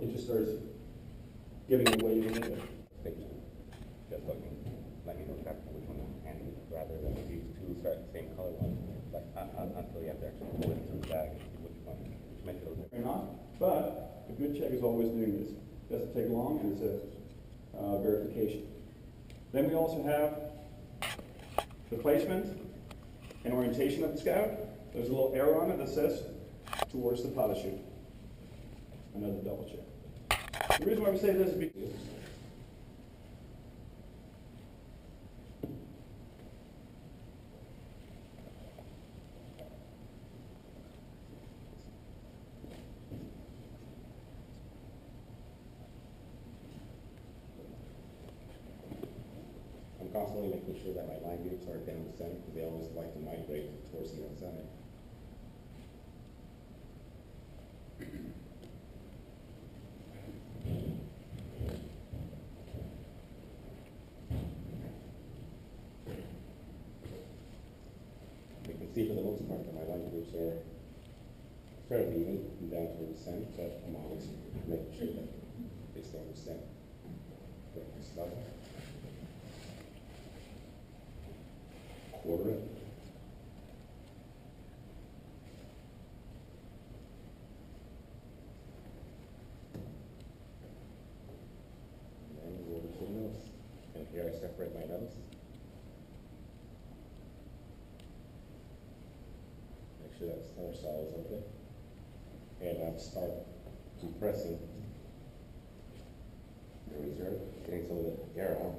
it just starts giving away your limit. Just looking, let me know exactly which one to handle rather than these two same color ones, like until you have to actually pull it through the bag and see which one, which makes it a little Or not, but a good check is always doing this. Doesn't take long, and it's a verification. Then we also have the placement and orientation of the scout. There's a little arrow on it that says towards the pilot chute. Another double check. The reason why we say this is because I'm constantly making sure that my line groups are down the center because they always like to migrate towards the outside. You can see for the most part that my line groups are fairly even and down towards the center, but I'm always making sure that they stay on the center. Quarter it. And then go over to the nose. And here I separate my nose. Make sure that center saw is okay. And I'll start compressing the reserve, getting some of the air out.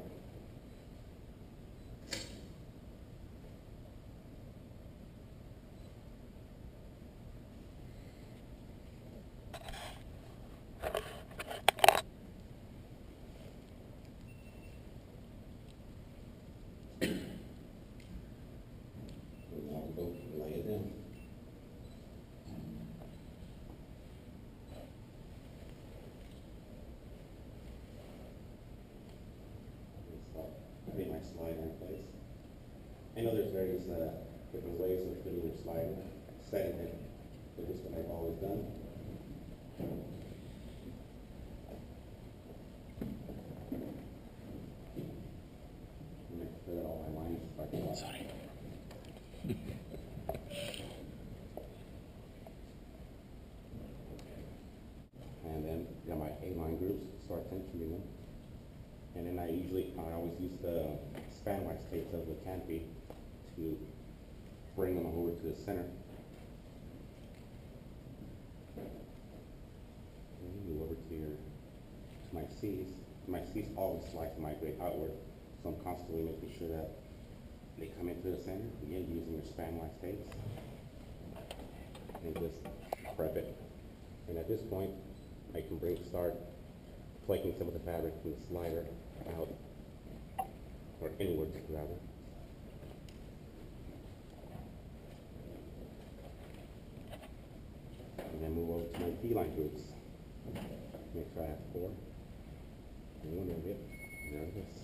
Lay it down. Get my slider in place. I know there's various different ways of putting your slider, setting it, but this is what I've always done. Make sure that all my lines are fucking off. Sorry. And then got my A-line groups, start tensioning them. And then I always use the span wax tapes of the canopy to bring them over to the center. And move over to my C's. My C's always like to migrate outward, so I'm constantly making sure that they come into the center, again using your span wax tapes. And just prep it. And at this point, I can start flaking some of the fabric from the slider out, or inwards rather. And then move over to my D-line groups. Make sure I have 4. And one of it. There it is.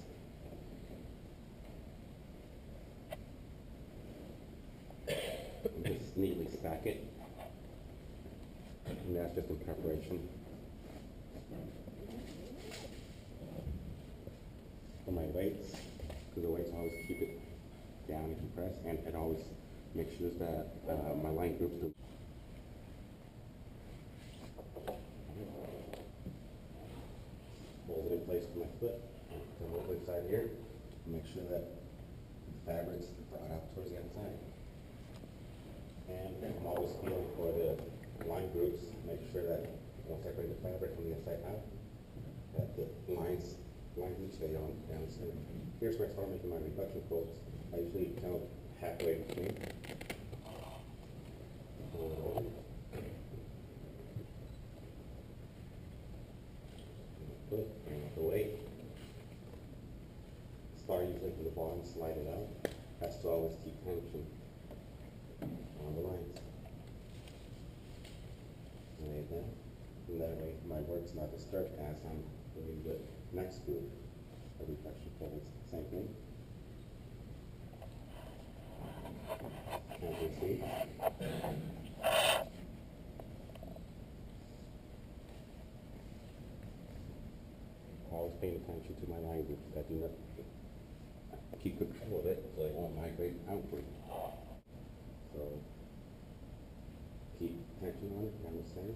And just neatly stack it. And that's just in preparation for my weights, because the weights always keep it down and compressed, and it always makes sure that my line groups do. Hold it in place with my foot, and come over inside here, and make sure that the fabric's brought out towards the outside. And I'm always feeling for the line groups, make sure that once I bring the fabric from the inside out, that the line groups stay on down the center. Here's where I start making my reduction quotes. I usually count halfway between. Put and the weight. Start usually from the bottom, slide it out. That's to always keep tension on the lines. Lay it down. And that way my work's not disturbed as I'm doing the next group of reduction quotes. Same thing. As you see. always paying attention to my line groups. I do not keep control of it so it won't migrate outward. So keep attention on it, down the center.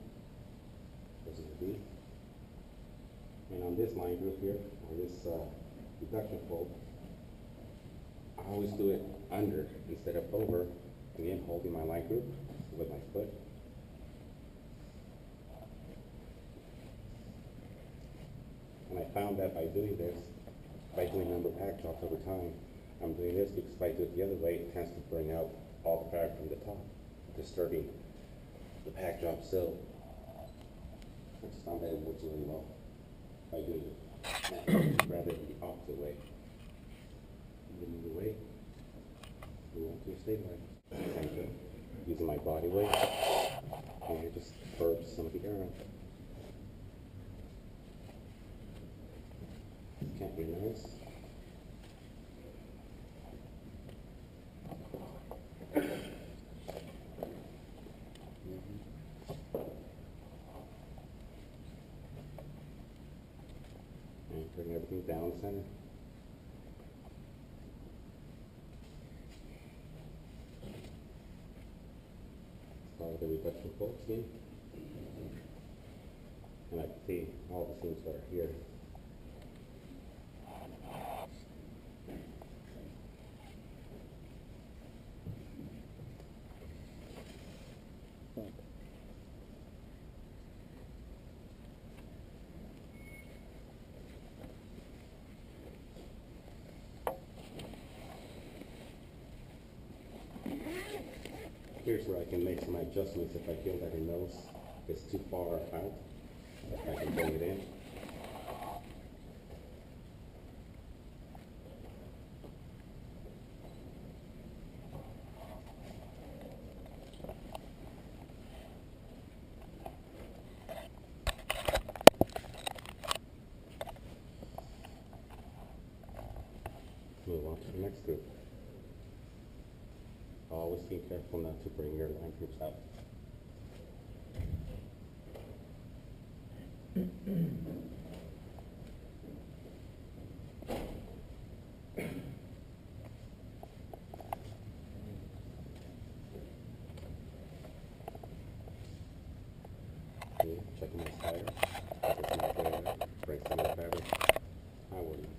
This is the B. And on this line group here, on this reduction fold, I always do it under instead of over, again holding my line group with my foot. And I found that by doing this, by doing a number of pack drops over time, I'm doing this because if I do it the other way, it tends to bring out all the fabric from the top, disturbing the pack drop sill. I just found that it works really well by doing it rather than the opposite way. Moving the way, move on to a stabilizer. Same thing. Using my body weight, and I just curve some of the air out. Can't be nice. And bring everything down the center. Follow the reduction fold scheme. And I can see all the seams that are here. Here's where I can make some adjustments if I feel that her nose is too far out. I can bring it in. Move on to the next group. Always be careful not to bring your line groups out. Okay, checking my slider. If it's not there, break some of the fabric. I wouldn't.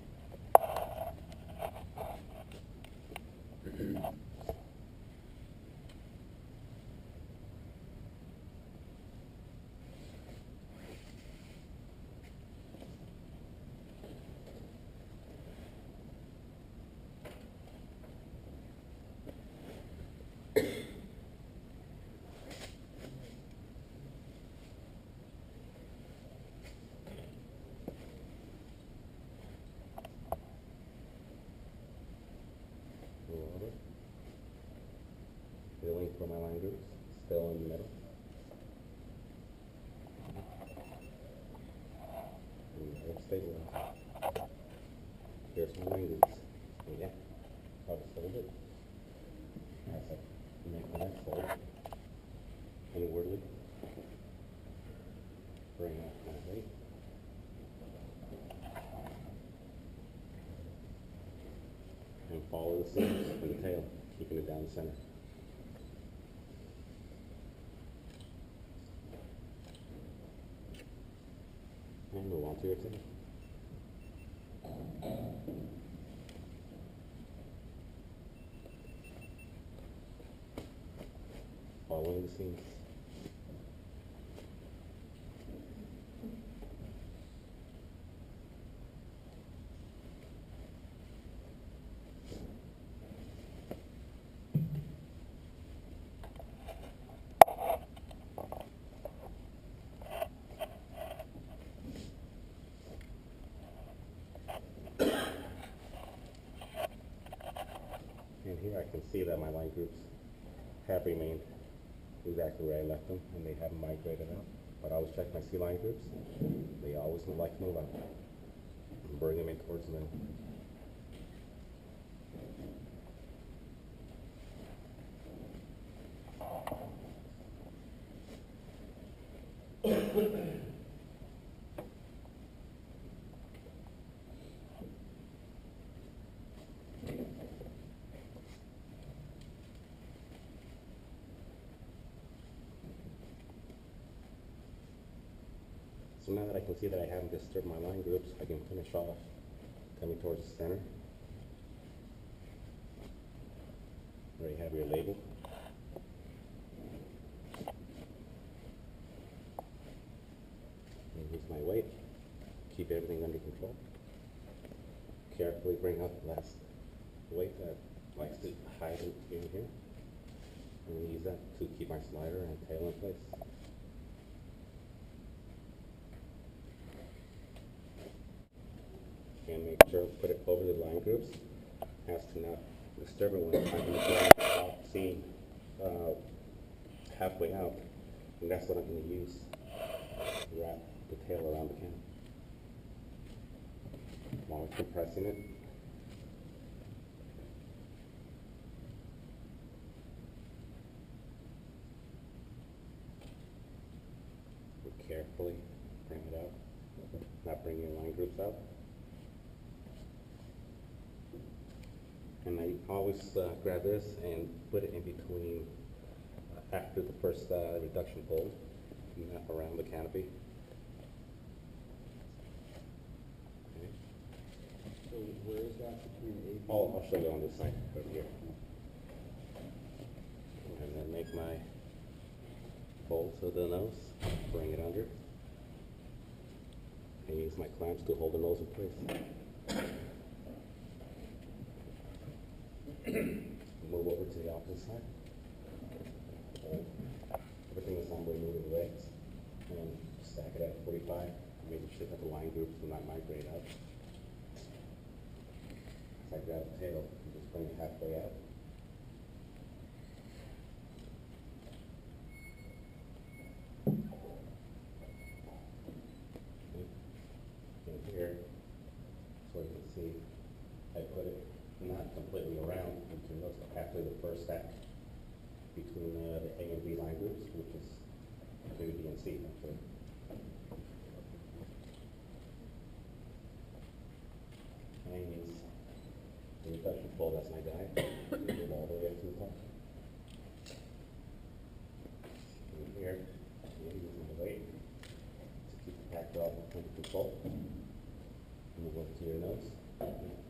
Feeling for my line groups, still in the middle. And let's stabilize. Here's my line groups. And yeah, I'll just hold it. As I make the next fold, inwardly, bring up my weight. And follow the seams in the tail, keeping it down the center. And move on to your tail. Following the seams. And here I can see that my line groups have remained exactly where I left them, and they haven't migrated out. But I always check my C line groups. They always like to move out and bring them in towards the middle. So now that I can see that I haven't disturbed my line groups, I can finish off coming towards the center. There you have your label. And here's my weight. Keep everything under control. Carefully bring out the last weight that likes to hide in here. And use that to keep my slider and tail in place. And make sure put it over the line groups as to not disturb it when I'm going to go see halfway out. And that's what I'm going to use to wrap the tail around the can. While I'm compressing it. Carefully bring it out, not bring your line groups out. And I always grab this and put it in between after the first reduction fold, not around the canopy. Okay. So where is that between A and B? I'll show you on this side over here. And then make my fold to the nose, bring it under, and use my clamps to hold the nose in place. Move over to the opposite side. Hold. Everything is on way moving the legs, and stack it at 45, making sure that the line groups do not migrate out. As I grab the tail, and just bring it halfway out. Here, so you can see, I put it not completely around, you can look after the first stack between the A and B line groups, which is B, B, and C, actually. And use the reduction fold, that's my guide, move all the way up to the top. And here, using the weight to keep the pack off under control. Move over to your nose.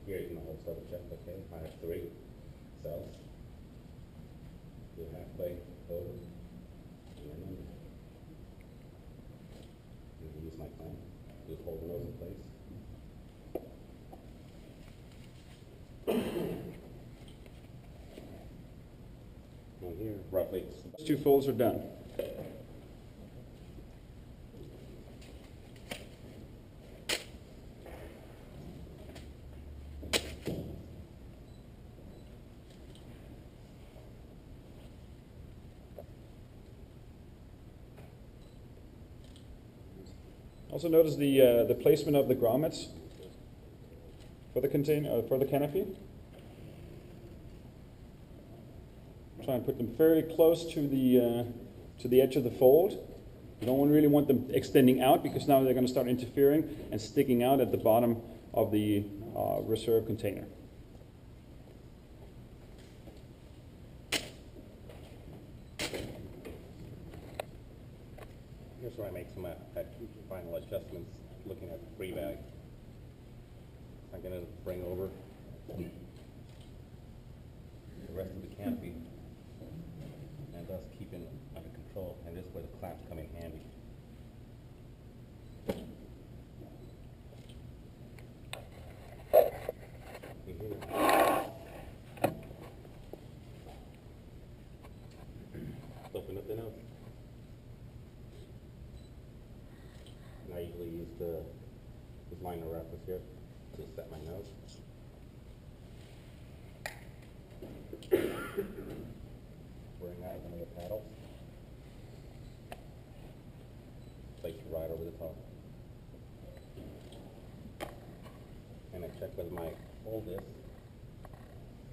Here you can always double check, okay, I have 3 cells. Do halfway over, and then under. And use my clamp, just hold the nose in place. Now here, roughly. Those 2 folds are done. Also notice the placement of the grommets for the for the canopy. Try and put them fairly close to the edge of the fold. You don't really want them extending out because now they're going to start interfering and sticking out at the bottom of the reserve container. Here's where I make some final adjustments looking at the free bag. I'm going to bring over the rest of the canopy and thus keeping it under control, and this is where the clamps come in handy. Open up the nose. And I usually use this liner wrappers here to set my nose. Bring out one of the paddles. Place it right over the top. And I check with my hold this.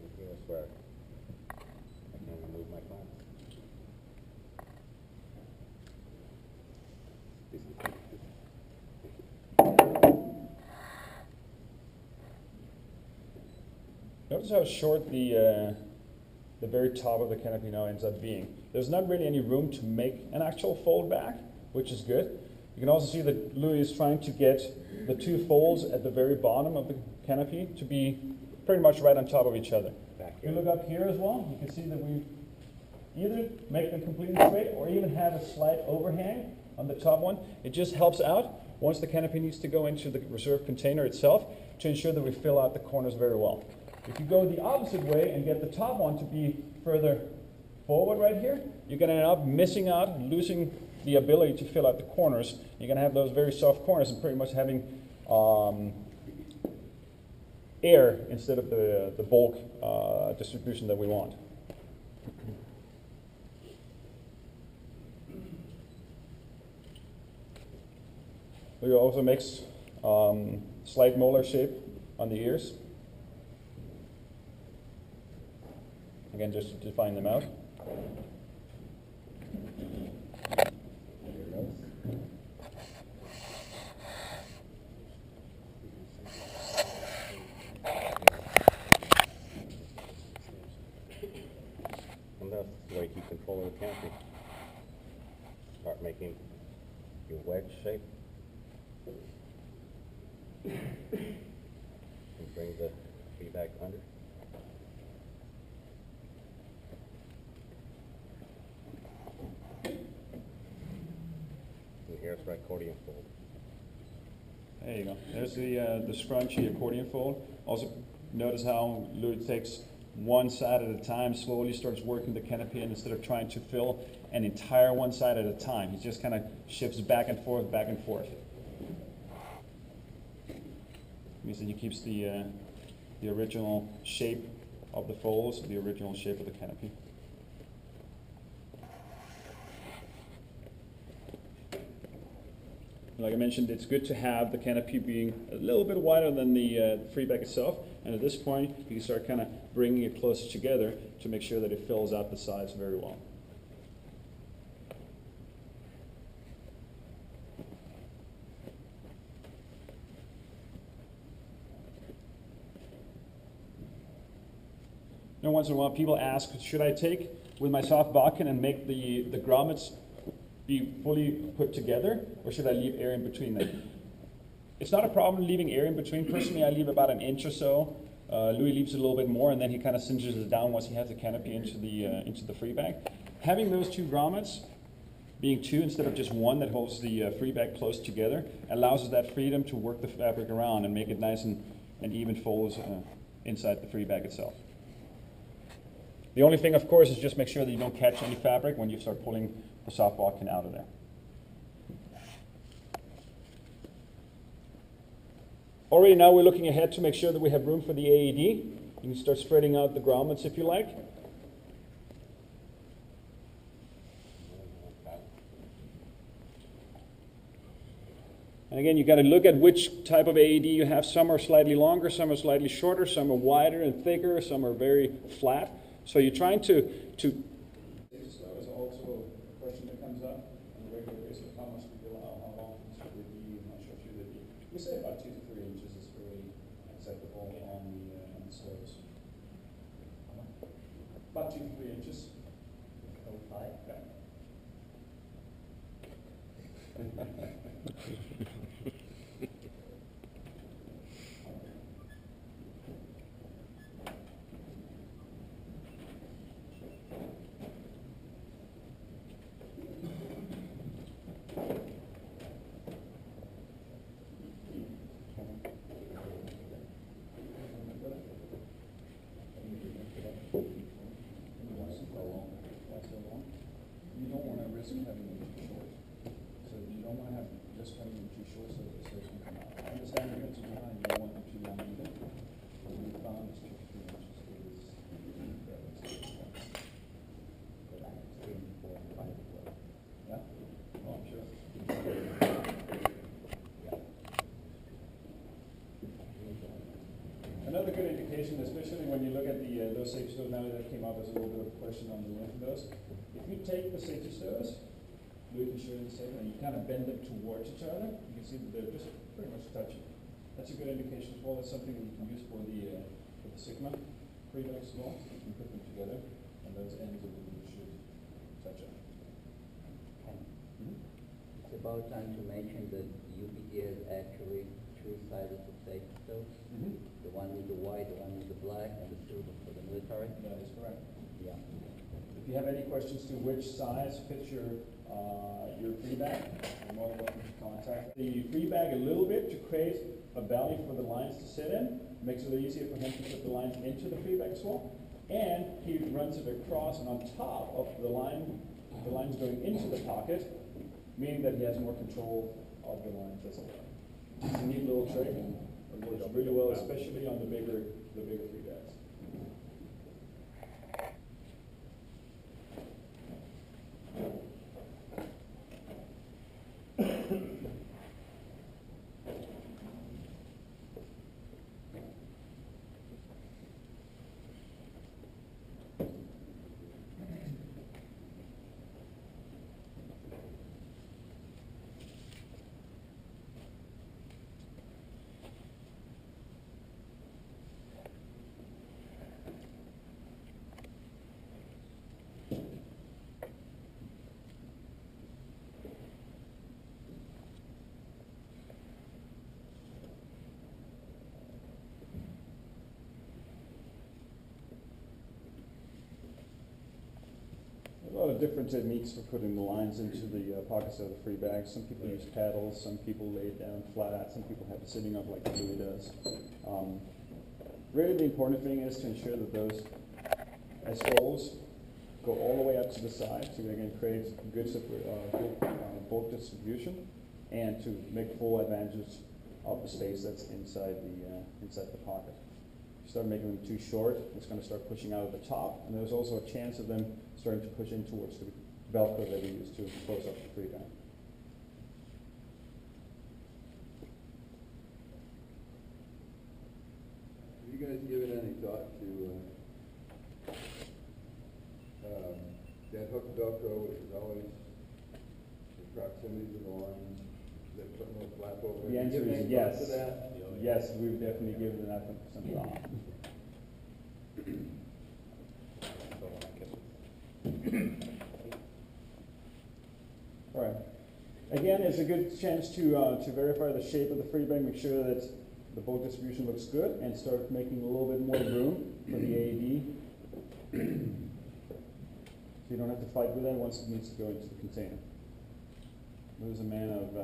And here's where I can remove my clamps. Notice how short the very top of the canopy now ends up being. There's not really any room to make an actual fold back, which is good. You can also see that Louis is trying to get the two folds at the very bottom of the canopy to be pretty much right on top of each other. If you look up here as well, you can see that we either make them completely straight or even have a slight overhang on the top one. It just helps out once the canopy needs to go into the reserve container itself to ensure that we fill out the corners very well. If you go the opposite way and get the top one to be further forward right here, you're going to end up missing out, losing the ability to fill out the corners. You're going to have those very soft corners and pretty much having air instead of the bulk distribution that we want. We also makes slight molar shape on the ears. Again, just to define them out. And that's the way you control the canopy. Start making your wedge shape. And bring the feet back under. And here's the accordion fold. There you go. There's the scrunchy accordion fold. Also, notice how Louis takes one side at a time, slowly starts working the canopy, and instead of trying to fill an entire one side at a time, he just kind of shifts back and forth, back and forth. Means that he keeps the original shape of the folds, the original shape of the canopy. Like I mentioned, it's good to have the canopy being a little bit wider than the freeback itself, and at this point you can start kind of bringing it closer together to make sure that it fills out the sides very well. Now, once in a while, people ask, should I take with my soft bodkin and make the grommets be fully put together, or should I leave air in between them? It's not a problem leaving air in between. Personally, I leave about an inch or so. Louis leaves a little bit more, and then he kind of cinches it down once he has the canopy into the free bag. Having those two grommets, being two instead of just one that holds the free bag close together, allows us that freedom to work the fabric around and make it nice and even folds inside the free bag itself. The only thing, of course, is just make sure that you don't catch any fabric when you start pulling the soft bodkin out of there. Already now we're looking ahead to make sure that we have room for the AED. You can start spreading out the grommets if you like. And again, you got to look at which type of AED you have. Some are slightly longer, some are slightly shorter, some are wider and thicker, some are very flat. So you're trying to that is also a question that comes up on a regular basis. How much do you allow? How long should it be? How short should it be? We say about 2 to 3 inches is really acceptable on the stoves. About 2 to 3 inches. Another good indication, especially when you look at those safety stoves, now that came up as a little bit of a question on the length of those. If you take the safety stoves, Louis can show you in a second, and you kind of bend them towards each other, you can see that they're just pretty much touching. That's a good indication as well. That's something that you can use for the Sigma freebacks as well. You can put them together, and those ends of the should touch up. about time to mention that UPT has actually two sizes of safety stoves. The one with the white, the one with the black, and the silver for the military. That is correct. Yeah. If you have any questions to which size fits your free bag, you're more than welcome to contact the free bag a little bit to create a valley for the lines to sit in. Makes it easier for him to put the lines into the free bag as well. And he runs it across and on top of the lines going into the pocket, meaning that he has more control of the lines as well. It's a neat little trick and it works really well, especially on the bigger free bags. A lot of different techniques for putting the lines into the pockets of the free bag. Some people use paddles, some people lay it down flat, some people have it sitting up like Louis does. Really the important thing is to ensure that those holes go all the way up to the side so they can create good bulk distribution and to make full advantage of the space that's inside the pocket. If you start making them too short, it's going to start pushing out of the top, and there's also a chance of them starting to push in towards the Velcro that we use to close up the free bag. Have you guys given any thought to that hook Velcro, which is always the proximity to the lines, that put a little flap over it? The answer Give is any yes. thought to that? Yes, we've definitely given that some thought. All right. Again, it's a good chance to verify the shape of the free bag, make sure that the bulk distribution looks good, and start making a little bit more room for the AED. So you don't have to fight with that once it needs to go into the container. There's a man of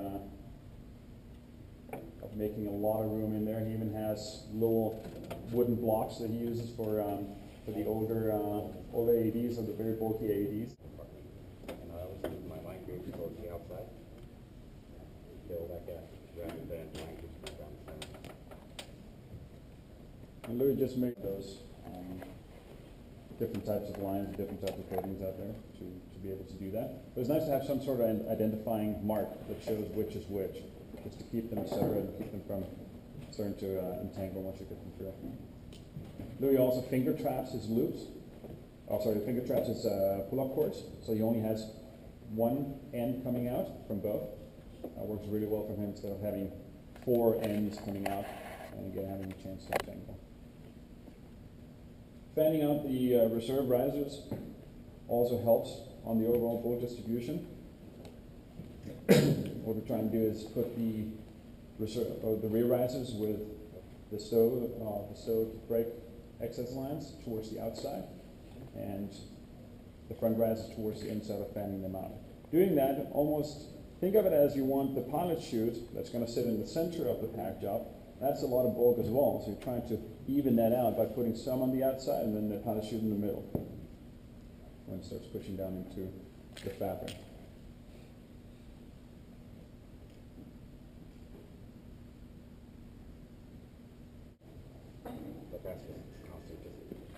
making a lot of room in there. He even has little wooden blocks that he uses for the older AEDs, or the very bulky AEDs. And I always leave my line groups towards the outside. Fill that gap rather than line groups going down the center. And Louis just made those different types of lines, different types of coatings out there to be able to do that. But it's nice to have some sort of an identifying mark that shows which is which, just to keep them separate and keep them from starting to entangle once you get them through. Louis also finger traps his loops. Oh, sorry, the finger traps his pull-up cords, so he only has one end coming out from both. Works really well for him instead of having 4 ends coming out and again having a chance to entangle. Fanning out the reserve risers also helps on the overall bulk distribution. What we're trying to do is put the rear risers with the stowed brake excess lines towards the outside, and the front risers towards the inside of fanning them out. Doing that, almost think of it as you want the pilot chute that's going to sit in the center of the pack job. That's a lot of bulk as well, so you're trying to even that out by putting some on the outside and then the pilot chute in the middle when it starts pushing down into the fabric. But that's just constant, just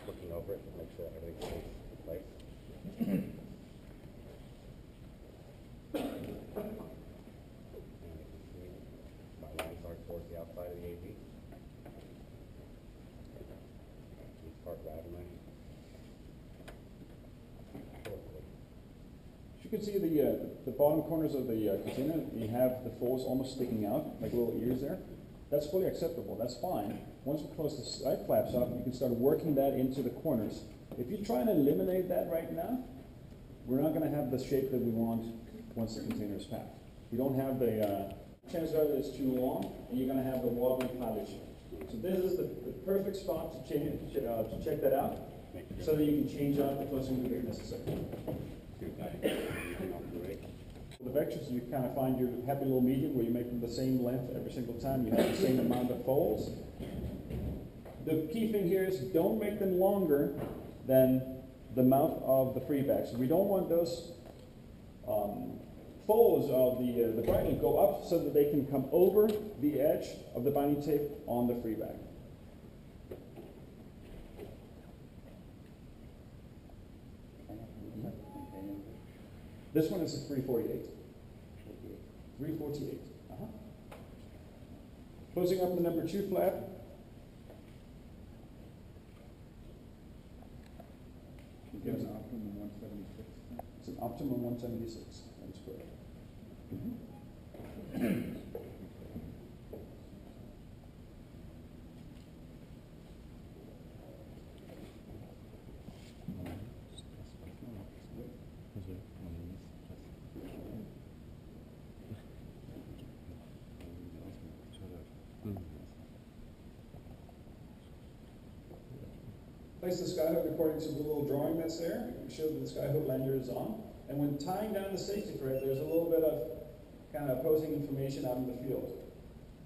looking over it, make sure everything stays in place. And you can see my lines are towards the outside of the AV. Each part diagonally. As you can see the bottom corners of the container, you have the folds almost sticking out, like little ears there. That's fully acceptable, that's fine. Once we close the side flaps up, you can start working that into the corners. If you try and eliminate that right now, we're not going to have the shape that we want once the container is packed. You don't have the, chances are that it's too long, and you're gonna have the wobbly pilot chute. So this is the perfect spot to check that out, so that you can change out the closing loop if necessary. The vectors, you kind of find your happy little medium where you make them the same length every single time, you have the same amount of folds. The key thing here is don't make them longer than the mouth of the freeback. So we don't want those folds of the Bridle go up so that they can come over the edge of the binding tape on the freeback. This one is a 348. 348. Closing up the number 2 flap. You get an optimum 176. It's an optimum 176. That's correct. Place the Skyhook according to the little drawing that's there. You show that the Skyhook lanyard is on. And when tying down the safety thread, there's a little bit of kind of opposing information out in the field.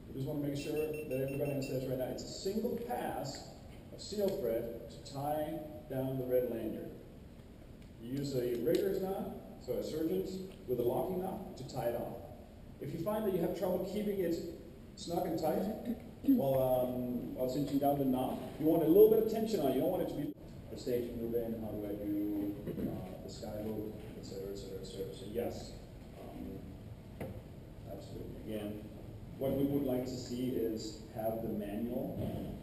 We just want to make sure that everybody understands right now, it's a single pass of seal thread to tie down the red lanyard. You use a rigger's knot, so a surgeon's with a locking knot to tie it off. If you find that you have trouble keeping it snug and tight while cinching down the knot, you want a little bit of tension on it. You don't want it to be the stage move in, how do I do the Skyhook, et cetera, et cetera, et cetera. So yes, absolutely. Again, what we would like to see is have the manual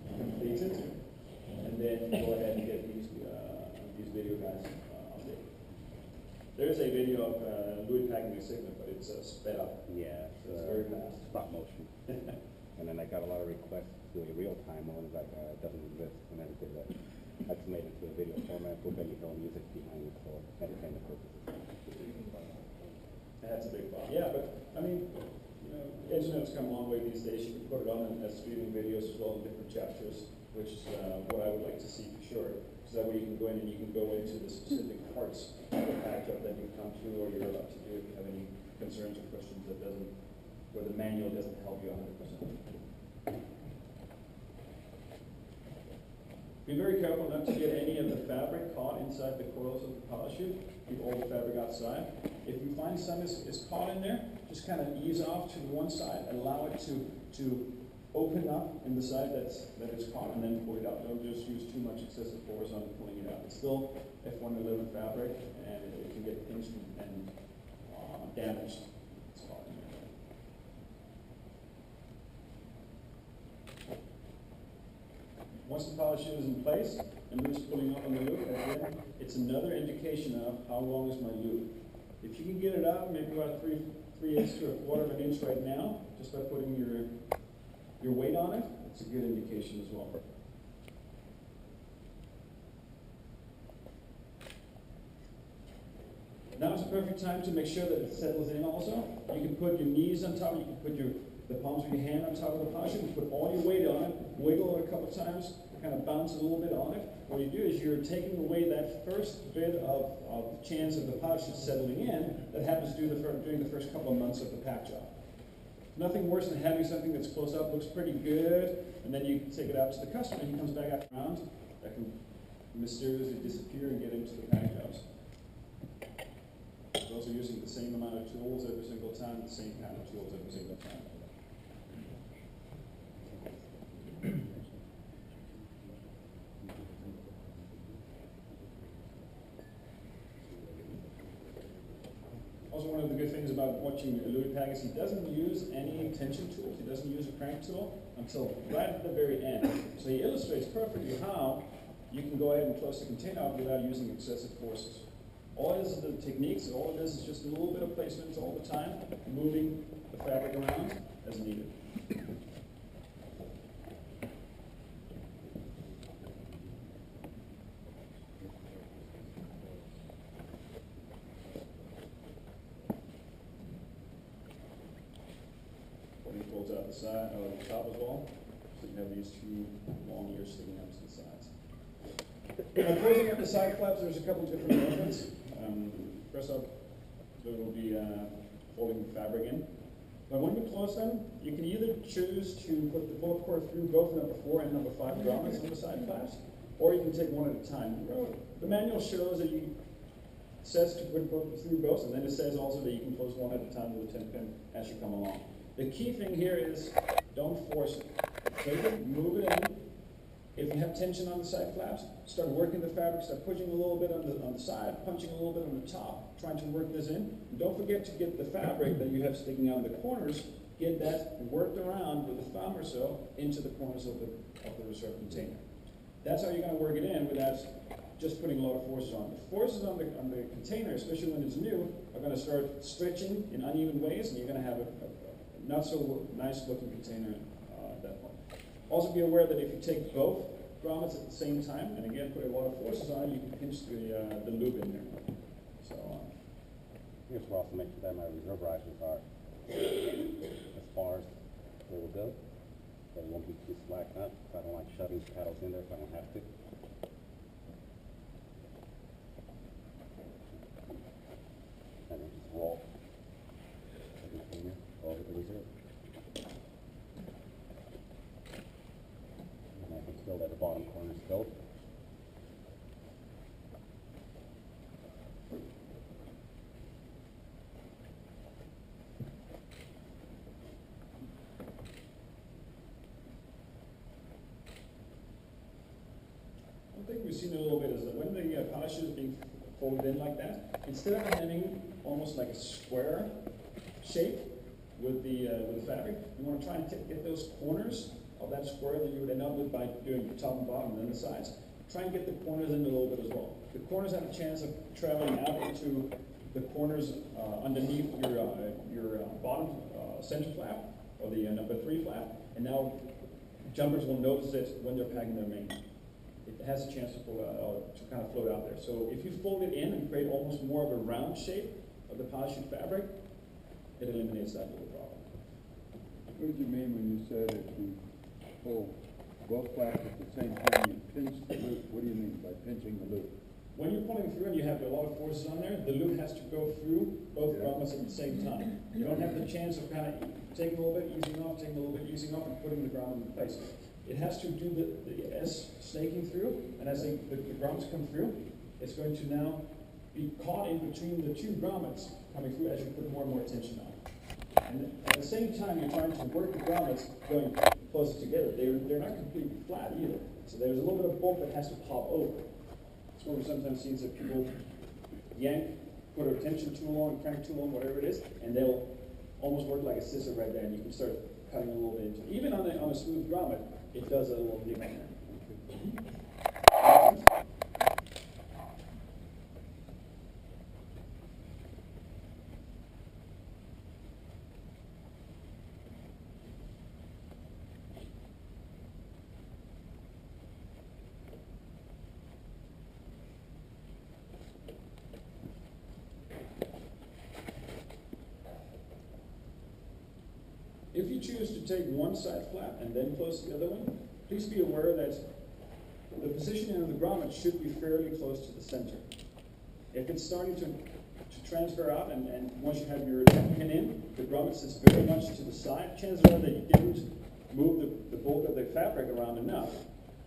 completed, and then go ahead and get these video guys updated. There's a video of Louis packing a segment, but it's sped up. Yeah, It's very fast. Stop motion. And then I got a lot of requests to a real time one that doesn't exist and everything that that's made into a video format with any music behind it for entertainment purposes. That's a big problem. Yeah, but I mean, you know, internet's come a long way these days. You can put it on as streaming videos as well in different chapters, which is what I would like to see for sure. So that way you can go in and you can go into the specific parts of the pack-up that you come to or you're about to do if you have any concerns or questions that doesn't, where the manual doesn't help you 100%. Be very careful not to get any of the fabric caught inside the coils of the parachute. Keep all the fabric outside. If you find some is caught in there, just kind of ease off to one side, allow it to open up in the side that is caught, and then pull it out. Don't just use too much excessive force on pulling it out. It's still F111 fabric, and it can get pinched and damaged. It's caught in there. Once the parachute is in place and loose pulling up on the loop, again, it's another indication of how long is my loop. If you can get it up, maybe about 3/8 to 1/4 of an inch right now, just by putting your weight on it, it's a good indication as well. Now is the perfect time to make sure that it settles in also. You can put your knees on top, you can put the palms of your hand on top of the parachute, and put all your weight on it, wiggle it a couple of times, kind of bounce a little bit on it. What you do is you're taking away that first bit of chance of the parachute settling in that happens during the first couple of months of the pack job. Nothing worse than having something that's close up, looks pretty good, and then you take it out to the customer and he comes back after round, that can mysteriously disappear and get into the pack jobs. We're also using the same amount of tools every single time, the same kind of tools every single time. Also, one of the good things about watching Louis pack is he doesn't use any tension tools. He doesn't use a crank tool until right at the very end. So he illustrates perfectly how you can go ahead and close the container up without using excessive forces. All it is the techniques, all it is just a little bit of placement all the time, moving the fabric around as needed. the side, or the top as well. So you have these two long ears sticking up to the sides. Closing up the side flaps, there's a couple different methods. First up, there will be folding the fabric in. But when you close them, you can either choose to put the bullet cord through both number 4 and number 5 grommets on the side flaps, or you can take one at a time. The manual shows that says to put through both, and then it says also that you can close one at a time with a 10-pin as you come along. The key thing here is don't force it. Take it, move it in. If you have tension on the side flaps, start working the fabric, start pushing a little bit on the side, punching a little bit on the top, trying to work this in. And don't forget to get the fabric that you have sticking out of the corners, get that worked around with a thumb or so into the corners of the reserve container. That's how you're going to work it in without just putting a lot of forces on. The forces on the container, especially when it's new, are going to start stretching in uneven ways, and you're going to have a not so nice looking container at that point. Also be aware that if you take both grommets at the same time, and again put a lot of forces on it, you can pinch the loop in there. So I guess we'll also make sure that my reserve risers are as far as they will go. They won't be too slacked up. I don't like shoving paddles in there if I don't have to. And then just roll the container over the reserve. And I can feel that the bottom corner is filled. one thing we've seen a little bit is that when the parachute is being folded in like that, instead of having almost like a square shape with the fabric, you want to try and get those corners of that square that you would end up with by doing the top and bottom and then the sides. Try and get the corners in a little bit as well. The corners have a chance of traveling out into the corners underneath your bottom center flap, or the number 3 flap, and now jumpers will notice it when they're packing their main. It has a chance to kind of float out there. So if you fold it in and create almost more of a round shape of the parachute fabric, it eliminates that little problem. What did you mean when you said if you pull both flaps at the same time, you pinch the loop? What do you mean by pinching the loop? When you're pulling through and you have a lot of forces on there, the loop has to go through both grommets at the same time. You don't have the chance of kind of taking a little bit, easing off, taking a little bit, easing off, and putting the grommet in place. It has to do the S snaking through, and as the grommets come through, it's going to now be caught in between the 2 grommets coming through as you put more and more tension on. And at the same time, you're trying to work the grommets going closer together. They're not completely flat either. So there's a little bit of bulk that has to pop over. That's where we sometimes see that people yank, put a tension too long, crank too long, whatever it is, and they'll almost work like a scissor right there, and you can start cutting a little bit into it. Even on a smooth grommet, it does a little nick on there. If you choose to take one side flap and then close the other one, please be aware that the positioning of the grommet should be fairly close to the center. If it's starting to transfer out, and once you have your pin in, the grommet sits very much to the side, chances are that you didn't move the bulk of the fabric around enough,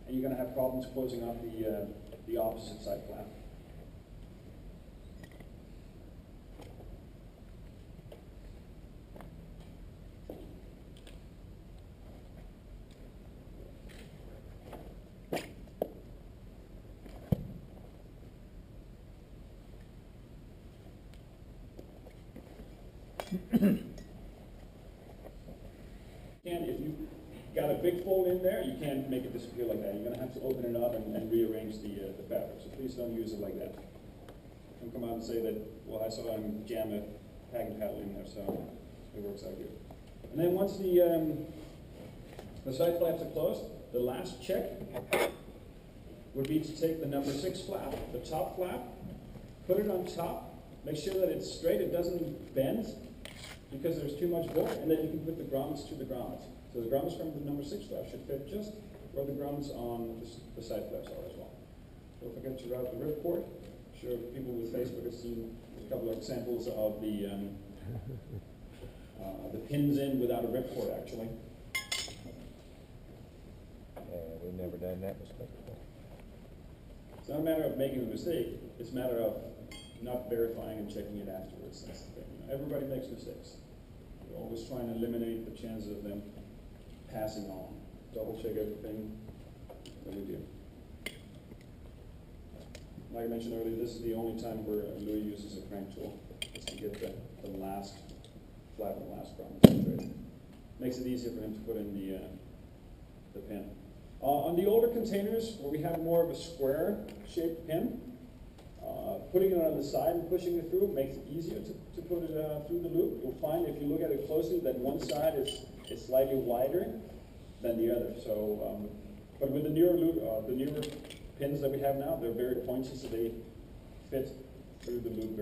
and you're going to have problems closing off the opposite side flap. If you've got a big fold in there, you can't make it disappear like that. You're going to have to open it up and rearrange the fabric. So please don't use it like that. Don't come out and say that, well, I saw him jam a packing paddle in there, so it works out good. And then once the side flaps are closed, the last check would be to take the number 6 flap, the top flap, put it on top, make sure that it's straight, it doesn't bend. because there's too much bolt, and then you can put the grommets to the grommets. So the grommets from the number 6 flap should fit just where the grommets on the side flaps are as well. Don't forget to route the ripcord. I'm sure people with Facebook have seen a couple of examples of the pins in without a ripcord, actually. Yeah, we've never done that mistake before. It's not a matter of making a mistake, it's a matter of not verifying and checking it afterwards. That's the thing. You know, everybody makes mistakes. We're always trying to eliminate the chances of them passing on. Double check everything that we do. Like I mentioned earlier, this is the only time where Louis uses a crank tool, is to get the last flap and last grommet straight. Makes it easier for him to put in the pin. On the older containers, where we have more of a square-shaped pin, putting it on the side and pushing it through makes it easier to put it through the loop. You'll find, if you look at it closely, that one side is slightly wider than the other. So, but with the newer pins that we have now, they're very pointy, so they fit through the loop